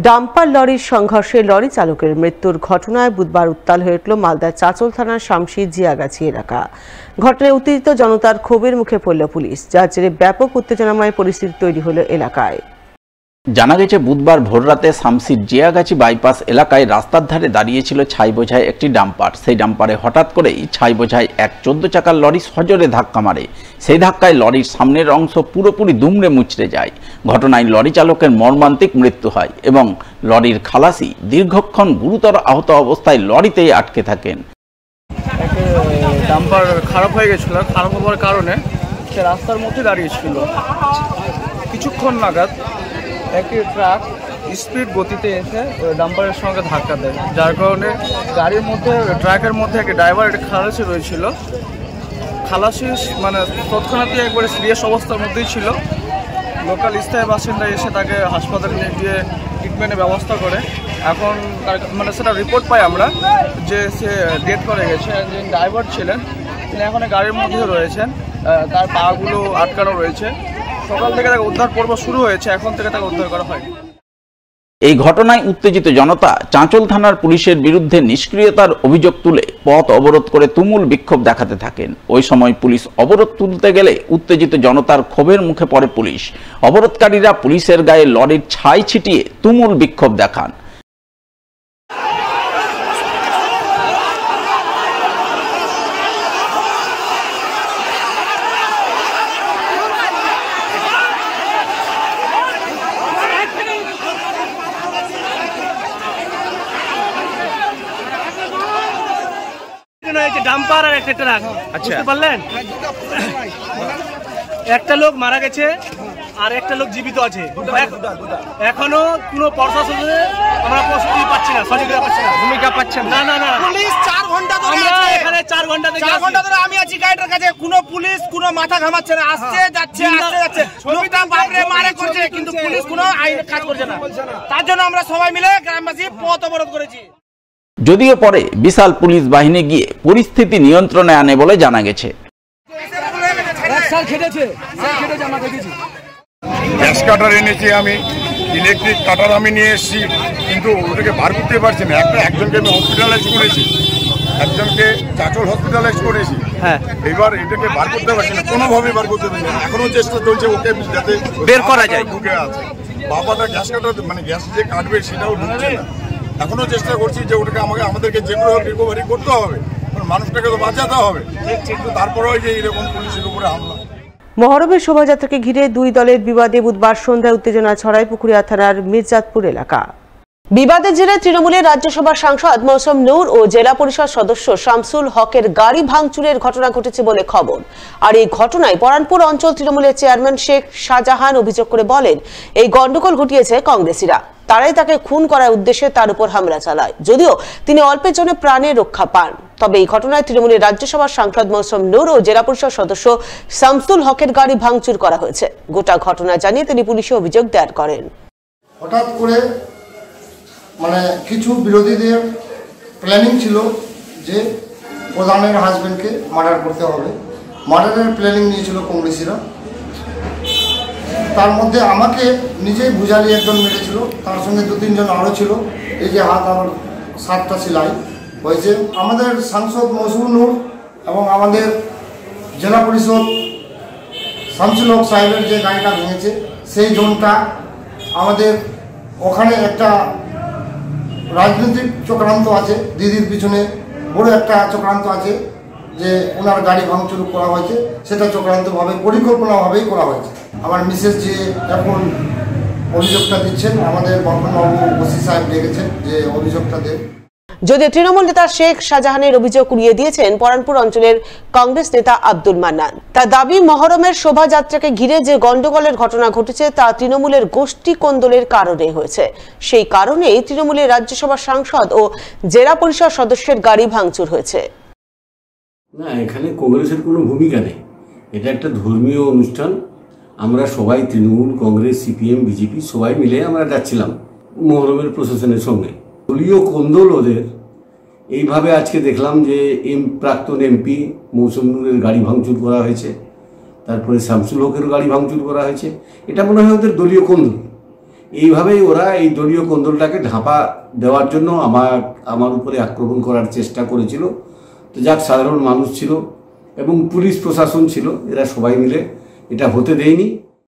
Dumper লরির সংঘর্ষে lorry চালকের মৃত্যুর ঘটনায় বুধবার উত্তাল হয়ে উঠল মালদার চাঁচল থানার শামশির জিয়াগাছি এলাকা। ঘটনায় উত্তেজিত জনতার ক্ষোভের মুখে পড়ল পুলিশ, যার জেরে ব্যাপক উত্তেজনাময় পরিস্থিতি তৈরি হলো এলাকায়। জানা গেছে বুধবার ভোররাতে শামশির জিয়াগাছি বাইপাস এলাকায় রাস্তার ধারে দাঁড়িয়েছিল ছাই বোঝাই একটি ডাম্পার। সেই ডাম্পারে হঠাৎ করেই ছাই বোঝাই এক 14 চাকার লরি সজোরে ধাক্কা মারে। সেই ধাক্কায় লরির সামনের অংশ পুরোপুরি দুমড়ে মুচড়ে যায়। ঘটনায় লরি চালকের মর্মান্তিক মৃত্যু হয় এবং লরির খালাসি দীর্ঘক্ষণ গুরুতর আহত অবস্থায় লরিতেই আটকে থাকেন। ডাম্পার খারাপ হয়ে গেছিল, খারাপ হওয়ার কারণে সে রাস্তার মধ্যে দাঁড়িয়েছিল। কিছুক্ষণ নাগাদ একটি ট্রাক স্পিড গতিতে এসে ডাম্পারের সঙ্গে ধাক্কা দেয়, যার কারণে গাড়ির মধ্যে ট্রাকের মধ্যে একটা ড্রাইভার একটা খালাসি রয়েছিল। খালাসি মানে তৎক্ষণাৎই একবারে সিরিয়াস অবস্থার মধ্যেই ছিল। লোকাল স্থায়ী বাসিন্দা এসে তাকে হাসপাতালে নিয়ে গিয়ে ট্রিটমেন্টের ব্যবস্থা করে। এখন মানে সেটা রিপোর্ট পাই আমরা যে সে ডেথ করে গেছে। যিনি ড্রাইভার ছিলেন তিনি এখন গাড়ির মধ্যে রয়েছেন, তার পাগুলো আটকানো রয়েছে। সকাল থেকে তাকে উদ্ধার পর্ব শুরু হয়েছে, এখন থেকে তাকে উদ্ধার করা হয়নি। এই ঘটনায় উত্তেজিত জনতা চাঁচল থানার পুলিশের বিরুদ্ধে নিষ্ক্রিয়তার অভিযোগ তুলে পথ অবরোধ করে তুমুল বিক্ষোভ দেখাতে থাকেন। ওই সময় পুলিশ অবরোধ তুলতে গেলে উত্তেজিত জনতার ক্ষোভের মুখে পড়ে পুলিশ। অবরোধকারীরা পুলিশের গায়ে লরির ছাই ছিটিয়ে তুমুল বিক্ষোভ দেখান। ডাম্পার আর একটা ট্রাক, বুঝতে পারলেন? একটা লোক মারা গেছে আর একটা লোক জীবিত আছে। এখনো কোনো প্রশাসনে আমরা প্রস্তুতি পাচ্ছি না, সহযোগিতা পাচ্ছি না, ভূমিকা পাচ্ছেন না। না না পুলিশ 4 ঘন্টা ধরে আছে এখানে, 4 ঘন্টা ধরে আমি আছি গাইডের কাছে। কোনো পুলিশ কোনো মাথা ঘামাচ্ছে না, আসছে যাচ্ছে আসছে যাচ্ছে। লোকটা বাপরে মারে করছে, কিন্তু পুলিশ কোনো আইন কাজ করছে না। তার জন্য আমরা সবাই মিলে গ্রামবাসী পথ অবরোধ করেছি। যদিও পরে বিশাল পুলিশ বাহিনী গিয়ে পরিস্থিতি নিয়ন্ত্রণে আনে বলে জানা গেছে। গ্যাস কাটার এনেছি আমি, ইলেকট্রিক কাটার আমি নিয়ে এসেছি, কিন্তু ওটাকে বার করতে পারছি না। একজনকে আমি হসপিটালাইজ করেছি, একজনকে চাঁচল হসপিটালাইজ করেছি। এবার এটাকে বার করতে পারছি না, কোনোভাবে বার করতে পারছি না। এখনো চেষ্টা চলছে ওকে যাতে বের করা যায়। ঢুকে আছে বাবাটা গ্যাস কাটার, মানে গ্যাস যে কাটবে সেটাও ঢুকছে না। এখনো চেষ্টা করছি যে ওটাকে আমাদেরকে যে করে রিকভারি করতে হবে, মানুষটাকে তো বাঁচাতে হবে, কিন্তু তারপরেও যে এরকম পুলিশের উপরে হামলা। মহরমের শোভাযাত্রাকে ঘিরে দুই দলের বিবাদে বুধবার সন্ধ্যায় উত্তেজনা ছড়ায় পুকুরিয়া থানার মির্জাতপুর এলাকা। বিবাদের জেরে তৃণমূলের রাজ্যসভার সাংসদ মৌসুম নূর ও জেলা পরিষদ সদস্য শামসুল হকের গাড়ি ভাঙচুরের ঘটনা ঘটেছে বলে খবর। আর এই ঘটনায় পরানপুর অঞ্চল তৃণমূলের চেয়ারম্যান শেখ শাহজাহান অভিযোগ করে বলেন, এই গন্ডগোল ঘটিয়েছে কংগ্রেসীরা। তারাই তাকে খুন করার উদ্দেশ্যে তার উপর হামলা চালায়, যদিও তিনি অল্পের জন্য প্রাণে রক্ষা পান। তবে এই ঘটনায় তৃণমূলের রাজ্যসভার সাংসদ মৌসুম নূর ও জেলা পরিষদ সদস্য শামসুল হকের গাড়ি ভাঙচুর করা হয়েছে। গোটা ঘটনা জানিয়ে তিনি পুলিশে অভিযোগ দায়ের করেন। হঠাৎ করে মানে কিছু বিরোধীদের প্ল্যানিং ছিল যে প্রধানের হাজবেন্ডকে মার্ডার করতে হবে। মার্ডারের প্ল্যানিং নিয়েছিল কংগ্রেসীরা। তার মধ্যে আমাকে নিজেই বুঝালি একজন মেরেছিল, তার সঙ্গে 2-3 জন আরও ছিল। এই যে হাত আমার 7টা সেলাই হয়েছে। আমাদের সাংসদ মৌসুম নূর এবং আমাদের জেলা পরিষদ শামসুল হক সাহেবের যে গাড়িটা ভেঙেছে সেই জোনটা আমাদের ওখানে একটা রাজনৈতিক চক্রান্ত আছে। দিদির পিছনে বড় একটা চক্রান্ত আছে যে ওনার গাড়ি ভাঙচুর করা হয়েছে, সেটা চক্রান্তভাবে পরিকল্পনাভাবেই করা হয়েছে। আমার মিসেস যে এখন অভিযোগটা দিচ্ছেন, আমাদের বর্ধমানবাবু ওসি সাহেব ডেকেছেন যে অভিযোগটা দেন। যদিও তৃণমূল নেতা শেখ শাহজাহানের অভিযোগ উড়িয়ে দিয়েছেন পরানপুর অঞ্চলের কংগ্রেস নেতা আব্দুল মান্নান। তার দাবি, মহরমের শোভাযাত্রাকে ঘিরে যে গন্ডগোলের ঘটনা ঘটেছে তা তৃণমূলের গোষ্ঠী কোন্দলের কারণে হয়েছে। সেই কারণেই তৃণমূলের রাজ্যসভা সাংসদ ও জেলা পরিষদ সদস্যের গাড়ি ভাঙচুর হয়েছে। না, এখানে কংগ্রেসের কোনো ভূমিকা নেই। এটা একটা ধর্মীয় অনুষ্ঠান। আমরা সবাই তৃণমূল, কংগ্রেস, সিপিএম, বিজেপি সবাই মিলে আমরা যাচ্ছিলাম মহরমের প্রশাসনের সঙ্গে। দলীয় কোন্দল ওদের। এইভাবে আজকে দেখলাম যে প্রাক্তন এমপি মৌসুম নূরের গাড়ি ভাঙচুর করা হয়েছে, তারপরে শামসুল হকের গাড়ি ভাঙচুর করা হয়েছে। এটা মনে হয় ওদের দলীয় কোন্দল। এইভাবেই ওরা এই দলীয় কোন্দলটাকে ঢাপা দেওয়ার জন্য আমার উপরে আক্রমণ করার চেষ্টা করেছিল। তো যাক, সাধারণ মানুষ ছিল এবং পুলিশ প্রশাসন ছিল, এরা সবাই মিলে এটা হতে দেয়নি।